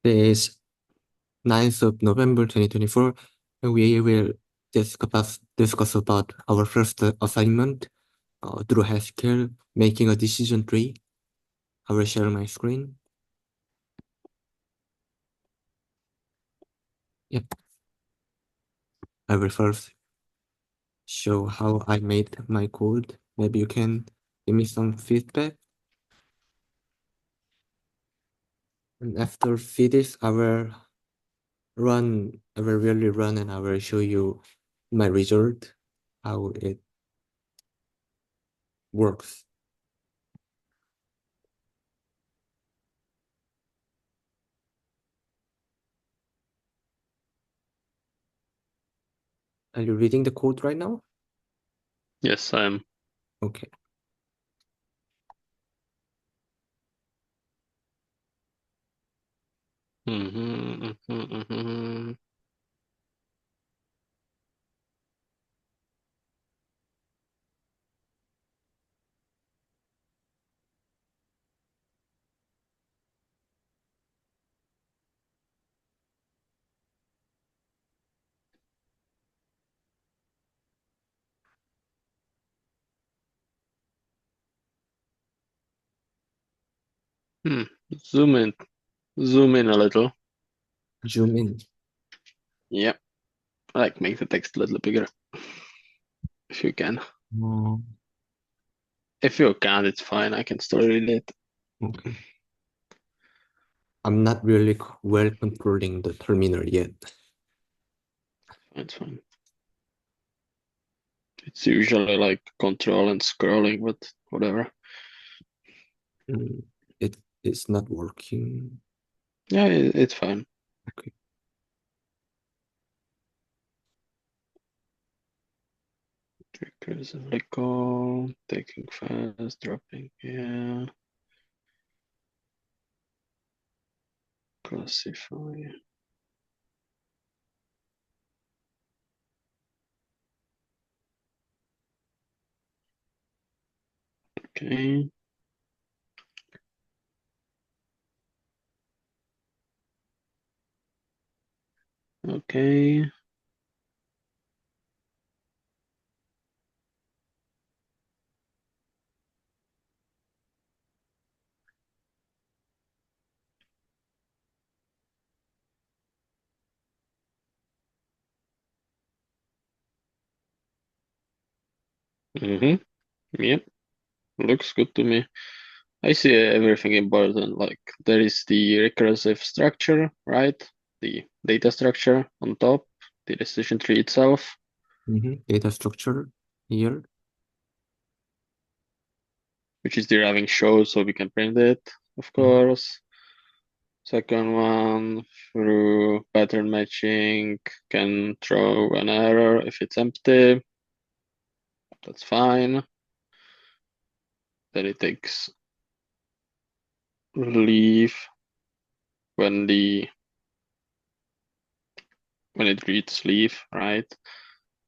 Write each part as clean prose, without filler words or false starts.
Today is 9th of November 2024, and we will discuss about our first assignment through Haskell, making a decision tree. I will share my screen. Yep. I will first show how I made my code. Maybe you can give me some feedback. And after finish, I will really run, and I will show you my result, how it works. Are you reading the code right now? Yes, I am. Okay. Mhm. Hmm. Zoom in. Zoom in a little. Zoom in. Yep. Like make the text a little bigger if you can. Oh, If you can't, it's fine. I can still read it. okay. I'm not really well controlling the terminal yet. It's fine. It's usually like control and scrolling, but whatever. Mm, it's not working. Yeah, it's fine. Okay. Recursively call, taking fast, dropping, yeah. Classify. Okay. Okay. Yep. Looks good to me. I see everything important. Like there is the recursive structure, right? The data structure on top, the decision tree itself, Data structure here. which is deriving show, so we can print it, of Mhm. course. Second one, through pattern matching, can throw an error if it's empty. That's fine. Then it takes leave when it reads leave, right?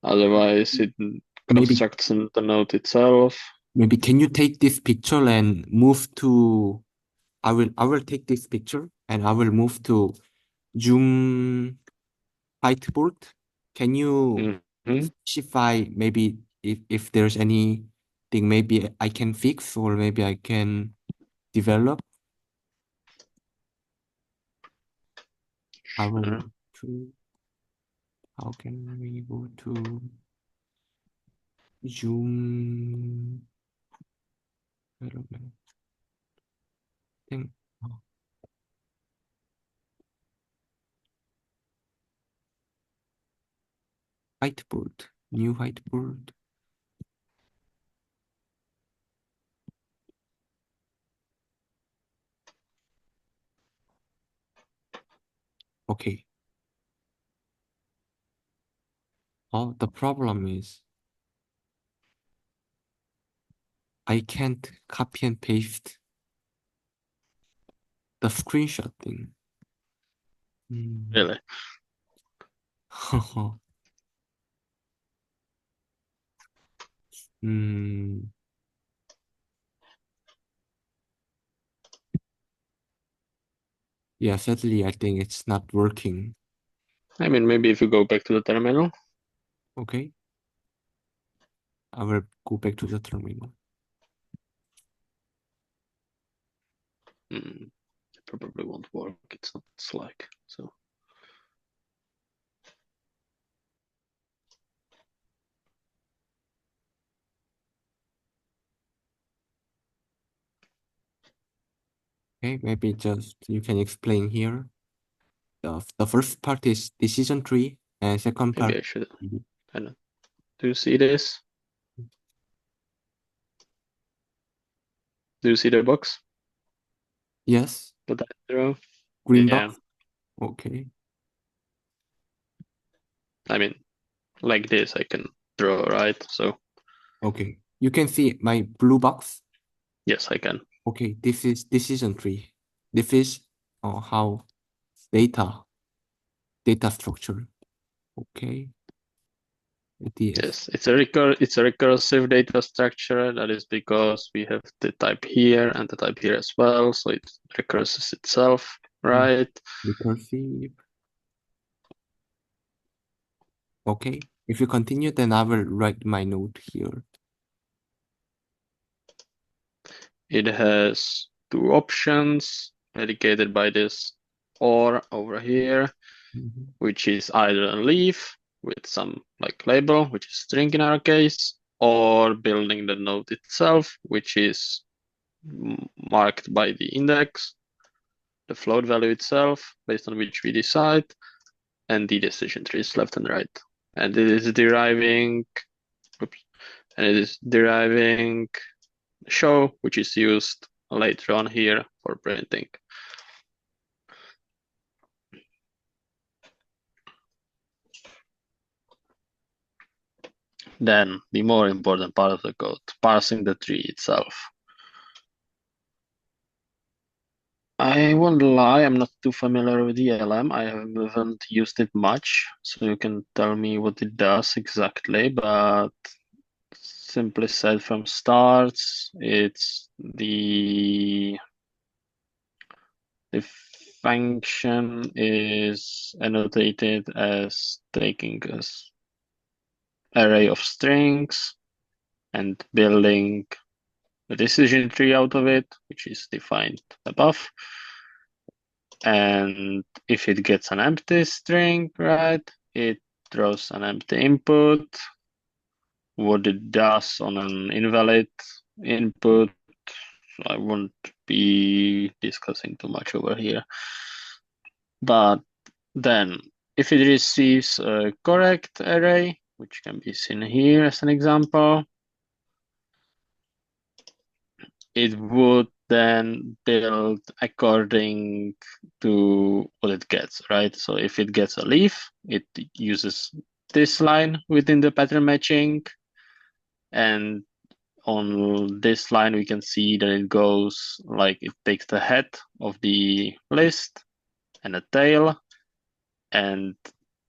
Otherwise, it Maybe constructs in the node itself. maybe can you take this picture and move to I will take this picture and I will move to Zoom whiteboard. Can you Mm-hmm. specify maybe if there's anything maybe I can fix or maybe I can develop? I will Sure. to how can we go to Zoom development thing? Oh, whiteboard, new whiteboard. Okay. Oh, the problem is I can't copy and paste the screenshot thing. Hmm. Really. Hmm. Yeah, sadly, I think it's not working. I mean, maybe if you go back to the terminal. Okay, I will go back to the terminal. It probably won't work. It's not Slack, so. Okay, maybe just you can explain here. The first part is decision tree, and second Maybe part. I should. I don't. Do you see this? Do you see the box? Yes, That I drew? green Yeah. box. Okay, I mean, like this, I can draw, right? So okay. You can see my blue box. yes, I can. Okay, this is decision tree. This is how data structure. Okay, DS. Yes, it's a recursive data structure. That is because we have the type here and the type here as well. So it recurses itself, right? Recursive. Okay, if you continue, then I will write my note here. It has two options indicated by this or over here, which is either a leaf with some like label, which is string in our case, or building the node itself, which is marked by the index, the float value itself, based on which we decide, and the decision trees left and right. And it is deriving, oops, and it is deriving show, which is used later on here for printing. Then the more important part of the code, parsing the tree itself. I won't lie, I'm not too familiar with ELM. I haven't used it much, so you can tell me what it does exactly, but simply said from starts, it's the function is annotated as taking an array of strings and building a decision tree out of it, which is defined above. And if it gets an empty string, right, it throws an empty input. What it does on an invalid input, I won't be discussing too much over here. But then if it receives a correct array, which can be seen here as an example, it would then build according to what it gets, right? So if it gets a leaf, it uses this line within the pattern matching. And on this line, we can see that it goes like it takes the head of the list and a tail. And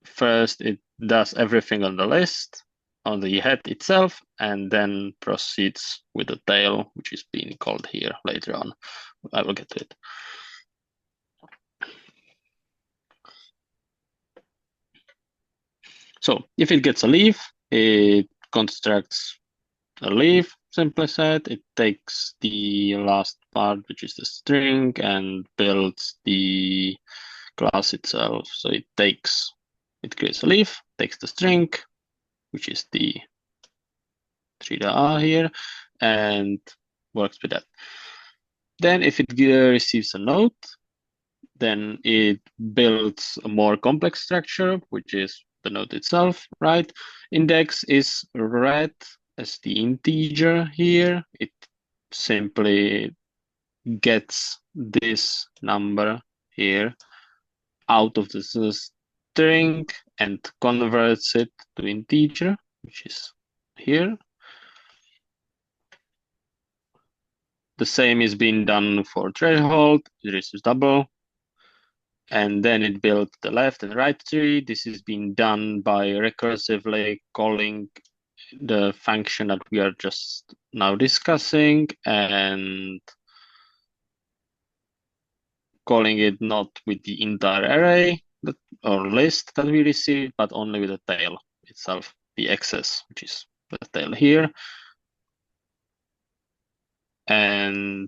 first it does everything on the list, on the head itself, and then proceeds with the tail, which is being called here later on. I will get to it. So if it gets a leaf, it constructs a leaf, simply said. It takes the last part, which is the string, and builds the class itself. So it creates a leaf, takes the string, which is the 3 here, and works with that. Then if it receives a node, then it builds a more complex structure, which is the node itself, right? Index is read as the integer here. It simply gets this number here out of the string and converts it to integer, which is here. The same is being done for threshold. It receives double. And then it built the left and right tree. This is being done by recursively calling the function that we are just now discussing and calling it not with the entire array or list that we receive, but only with the tail itself, the excess, which is the tail here. And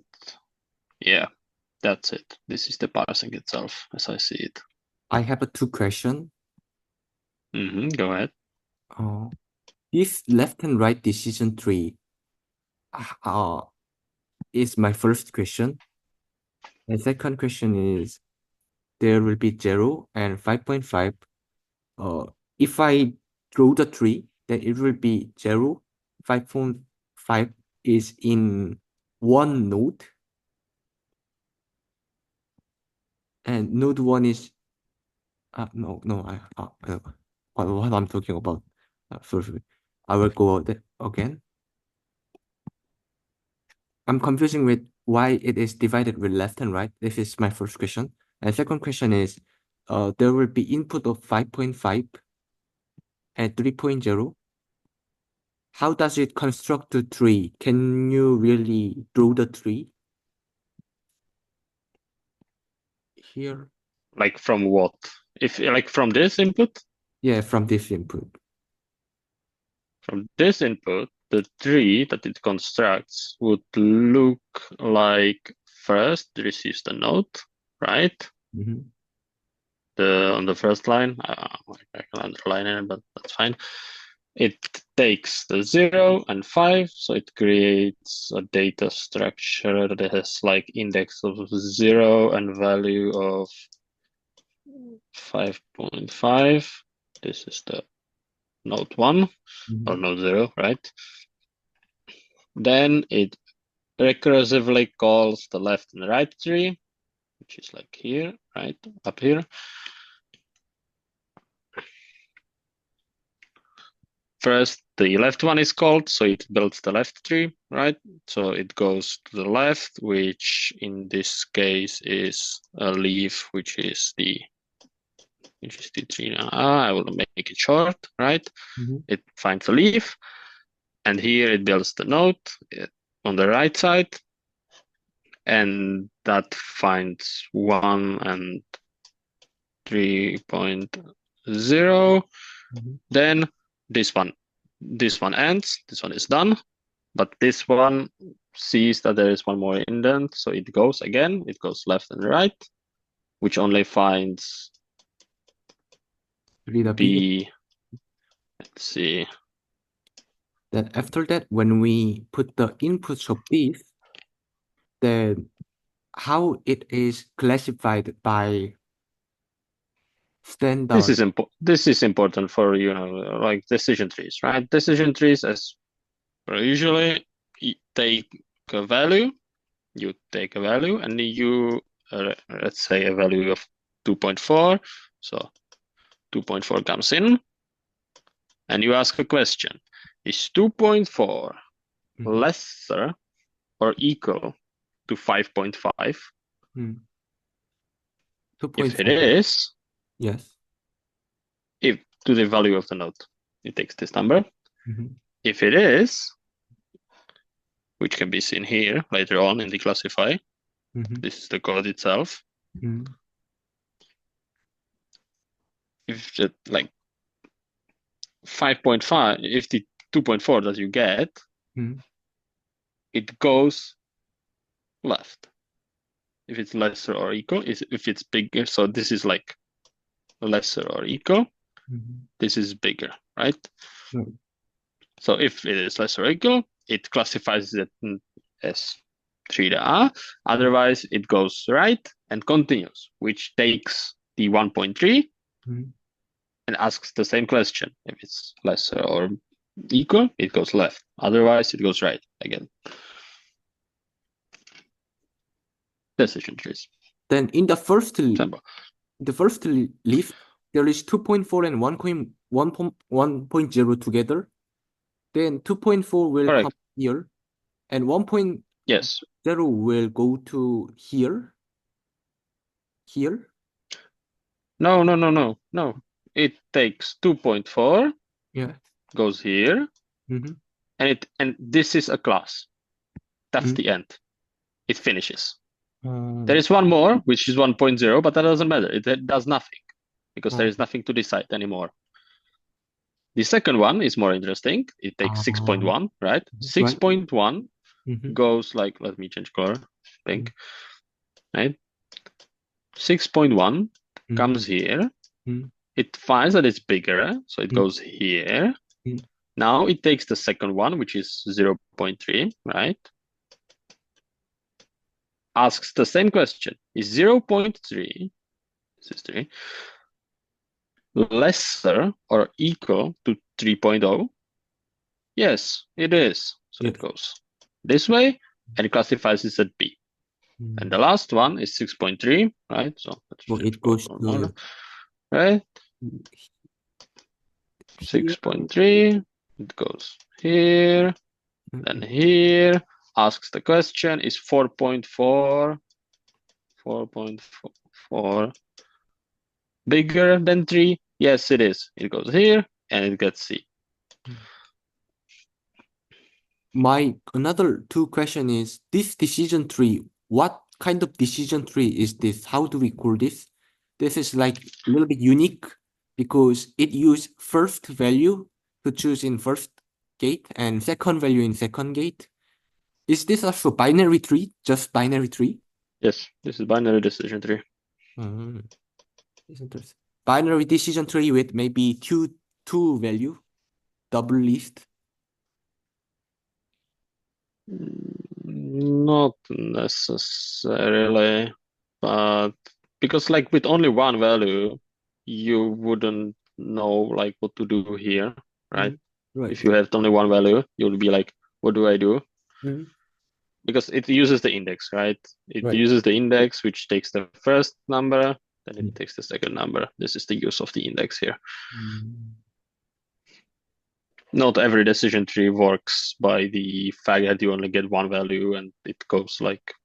yeah, that's it. This is the parsing itself as I see it. I have a two question. Go ahead. This left and right decision tree is my first question. And second question is there will be 0 and 5.5. If I draw the tree, then it will be 0, 5.5 is in one node, and node 1 is what I'm talking about. Sorry, I will go again. I'm confusing with why it is divided with left and right. This is my first question. And second question is, there will be input of 5.5 and 3.0. How does it construct the tree? Can you really draw the tree? Here? Like from what? If like from this input? Yeah, from this input. From this input, the tree that it constructs would look like first receives the node, right? Mhm. On the first line, I can underline it, but that's fine. It takes the 0 and 5, so it creates a data structure that has like index of 0 and value of 5.5. This is the node 1 or node 0, right? Then it recursively calls the left and right tree, which is like here, right? Up here. First, the left one is called, so it builds the left tree, right? So it goes to the left, which in this case is a leaf, which is the tree. I will make it short, right? It finds a leaf, and here it builds the node on the right side, and that finds 1 and 3.0. Then this one ends, this one is done, but this one sees that there is one more indent, so it goes again, it goes left and right, which only finds the, let's see. Then after that, when we put the inputs of this, then how it is classified by standard? This is important for, like decision trees, right? Decision trees, as usually, take a value, you take a value, and you, let's say a value of 2.4, so 2.4 comes in, and you ask a question. Is 2.4 lesser or equal to 5.5? If it is, yes, if to the value of the node, it takes this number. If it is, which can be seen here later on in the classify, this is the code itself. If it, like 5.5, if the 2.4 that you get, it goes left. If it's lesser or equal, if it's bigger, so this is like lesser or equal, this is bigger, right? So if it is lesser or equal, it classifies it as 3A. Otherwise, it goes right and continues, which takes the 1.3 and asks the same question. If it's lesser or equal, it goes left. Otherwise, it goes right again. Decision trees. Then in the first list, there is 2.4 and 1.0 together. Then 2.4 will come here, and 1.0 will go to here. Here? No. It takes 2.4, goes here, and this is a class. That's the end. It finishes. There is one more, which is 1.0, but that doesn't matter. It does nothing because there is nothing to decide anymore. The second one is more interesting. It takes 6.1, right? Right. 6.1 goes like, let me change color, pink, right? 6.1 comes here. It finds that it's bigger, so it goes here. Now it takes the second one, which is 0.3, right? Asks the same question. Is 0.3, this is 3, lesser or equal to 3.0? Yes, it is. So it goes this way and it classifies it as B. And the last one is 6.3, right? So let's So change it goes color, to right? here. 6.3, it goes here, then here, asks the question, is 4.4 bigger than 3? Yes, it is. It goes here and it gets C. My another two question is this decision tree. What kind of decision tree is this? How do we call this? This is like a little bit unique because it use first value to choose in first gate and second value in second gate. Is this also binary tree? Just binary tree? Yes, this is binary decision tree. Binary decision tree with maybe two value, double list. Not necessarily, but because like with only one value, you wouldn't know like what to do here, right? Right. If you have only one value, you'll be like, what do I do? Mhm. Because it uses the index, right? It Right. uses the index, which takes the first number, then it takes the second number. This is the use of the index here. Not every decision tree works by the fact that you only get one value and it goes like,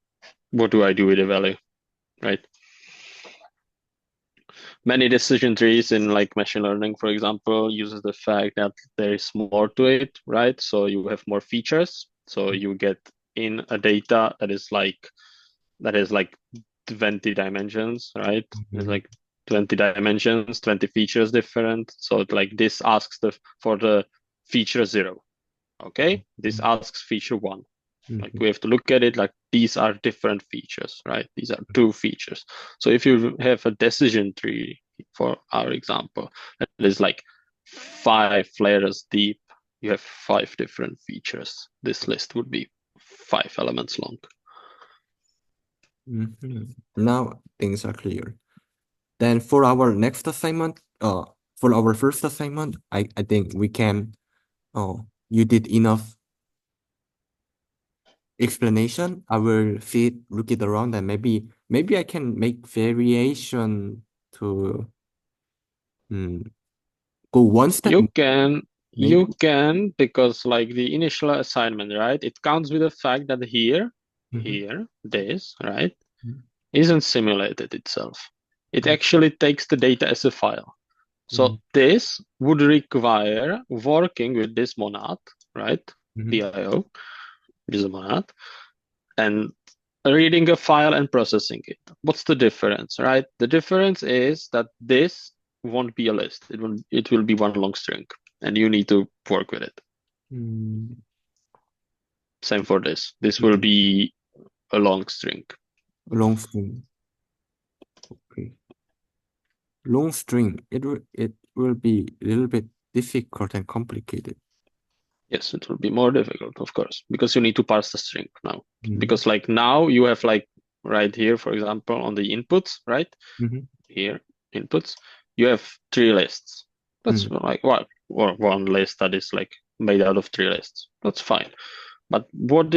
what do I do with the value, right? Many decision trees in like machine learning, for example, uses the fact that there is more to it, right? So you have more features. So you get in a data that is like 20 dimensions, right? It's like 20 dimensions, 20 features different. So like this asks for the feature 0. Okay, this asks feature 1. Like we have to look at it like these are different features, right? These are two features. So if you have a decision tree, for our example, that is like 5 layers deep, you have 5 different features. This list would be 5 elements long. Now things are clear. Then for our next assignment, for our first assignment, I think we can, you did enough explanation. I will look it around and maybe I can make variation to go one step, You can maybe. because like the initial assignment, right? It counts with the fact that here, this, right, isn't simulated itself. It actually takes the data as a file. So this would require working with this monad, right? DIO, which is a monad, and reading a file and processing it. What's the difference, right? The difference is that this won't be a list. It will be one long string, and you need to work with it. Same for this. This will be a long string. Long string. Okay. Long string. It will be a little bit difficult and complicated. Yes, it will be more difficult, of course, because you need to parse the string now. Because like now you have like right here, for example, on the inputs, right? Here, inputs, you have 3 lists. That's like what, or one list that is like made out of 3 lists. That's fine. But what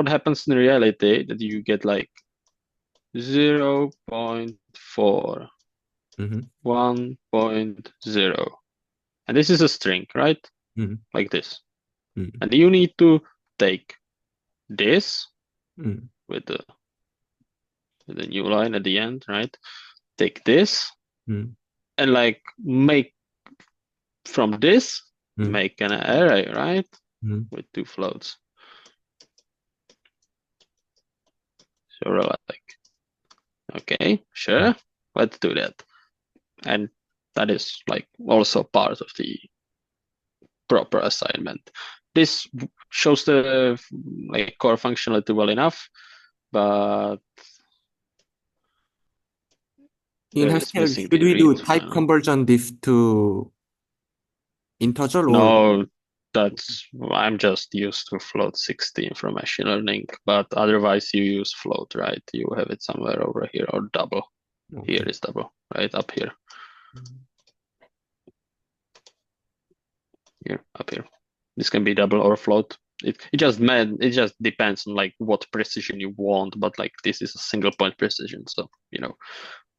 happens in reality that you get like 0.4, 1.0. And this is a string, right? Like this. And you need to take this with the new line at the end, right? Take this and like make from this, make an array, right? With 2 floats. So like Okay, sure. Let's do that. And that is like also part of the proper assignment. This shows the like core functionality well enough, but In there is Haskell, missing should the we real do type functionality. conversion this to integer or No, that's I'm just used to float 16 from machine learning, but otherwise you use float, right? You have it somewhere over here or double. Here okay? is double, right? Up here. Here, up here. This can be double or float. It just depends on like what precision you want, but like this is a single point precision, so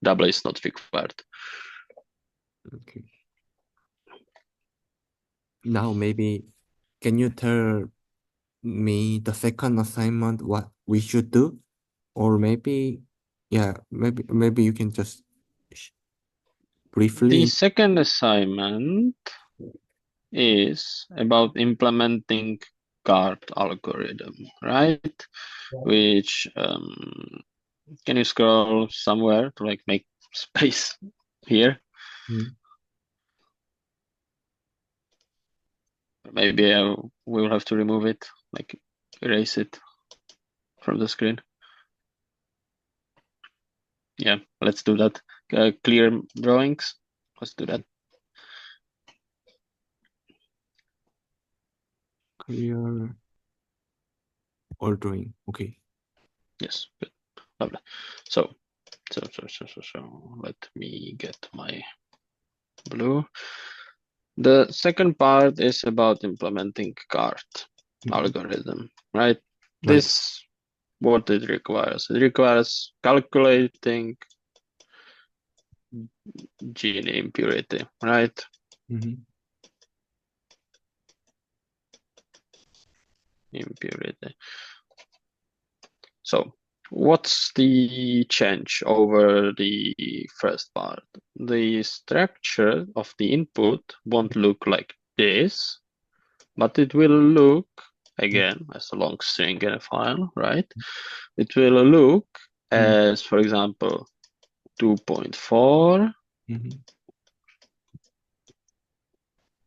double is not required. Okay. Now maybe can you tell me the second assignment what we should do? Or maybe yeah, maybe you can just The briefly. second assignment is about implementing card algorithm, right? Which can you scroll somewhere to like make space here? Mm, Maybe we will have to remove it, like erase it from the screen. Yeah, let's do that. Clear drawings. Let's do that. clear ordering. Okay. Yes, good. Lovely. So, let me get my blue. The second part is about implementing card Mhm. algorithm, right? Right. This what it requires. It requires calculating gene impurity, right? Mhm. Impurity. So what's the change over the first part? The structure of the input won't look like this, but it will look again as a long string in a file, right? It will look Mhm. as, for example, 2.4, Mhm.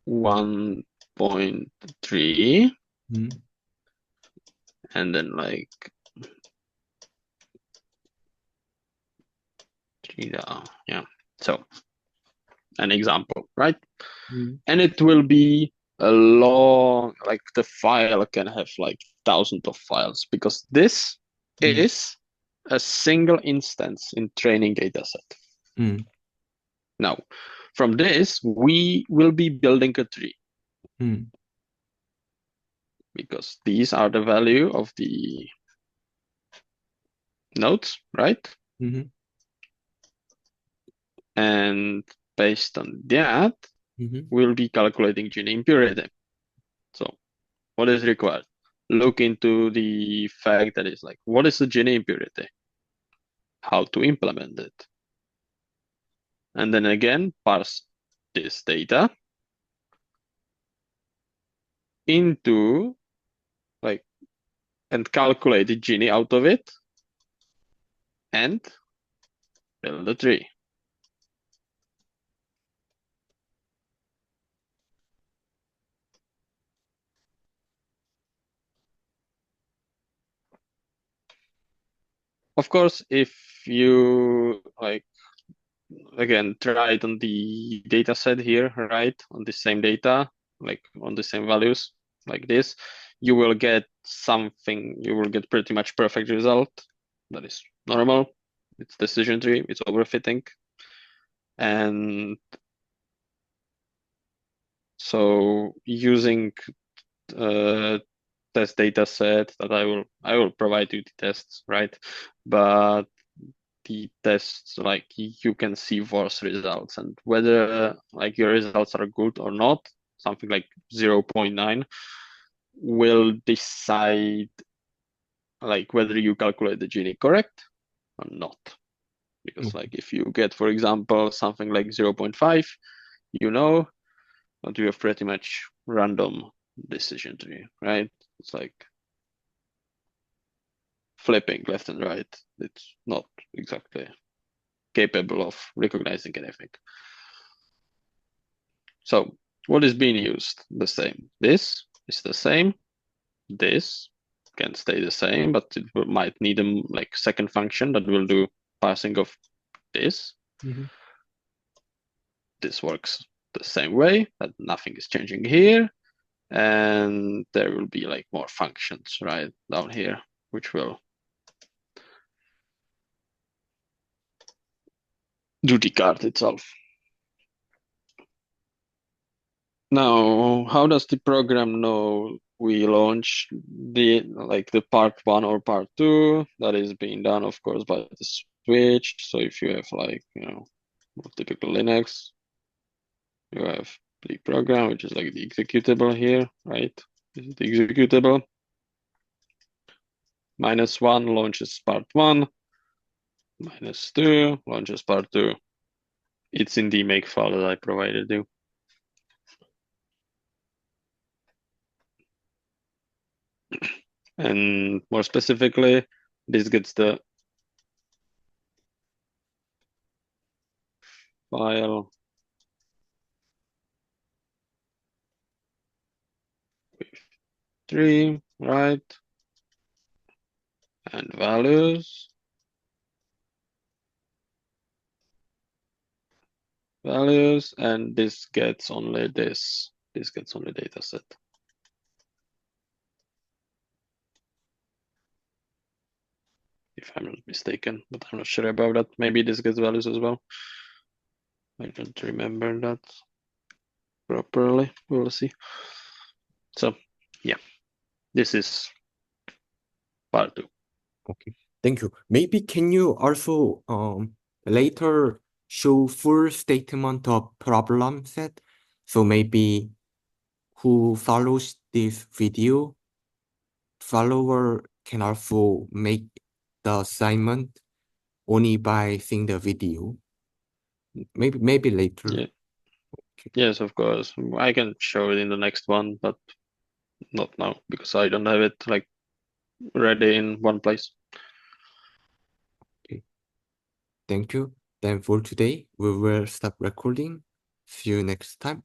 1.3, Mhm. and then like 3 down. Yeah. So an example, right? Mhm. And it will be a long, like the file can have like thousands of files because this Mhm. is a single instance in training dataset. Mhm. Now, from this, we will be building a tree Mhm. because these are the value of the nodes, right? Mhm. And based on that, Mhm. we'll be calculating gene impurity. So what is required? Look into the fact that it's like, what is the gene impurity? How to implement it? And then again, parse this data into like, and calculate the Gini out of it and build a tree. Of course, if you like, again, try it on the data set here, right? On the same data, like on the same values like this, you will get something, you will get pretty much perfect result. That is normal. It's decision tree, it's overfitting. And so using test data set that I will provide you the tests, right? But the tests like you can see worse results and whether like your results are good or not, something like 0.9 will decide like whether you calculate the Gini correct or not. Because Okay. like if you get, for example, something like 0.5, you know that you have pretty much random decision tree, right? It's like flipping left and right. It's not exactly capable of recognizing anything. So what is being used? The same. This is the same. This can stay the same, but it might need a like second function that will do passing of this. Mhm. This works the same way, that nothing is changing here. And there will be like more functions right down here, which will do the card itself. Now, how does the program know we launch the part one or part two? That is being done, of course, by the switch. So if you have like, typical Linux, you have the program, which is like the executable here, right? This is the executable. -1 launches part one. -2 launches part two. It's in the make file that I provided you. And more specifically, this gets the file with 3, right? And values. And this gets only this. This gets only data set. If I'm not mistaken, but I'm not sure about that. Maybe this gets values as well. I don't remember that properly. We'll see. So, yeah, this is part 2. Okay, thank you. Maybe can you also later show full statement of problem set? So maybe who follows this video, follower can also make the assignment only by seeing the video. Maybe later. Yeah. Okay. Yes, of course. I can show it in the next one, but not now because I don't have it like ready in one place. Okay. Thank you. Then for today, we will stop recording. See you next time.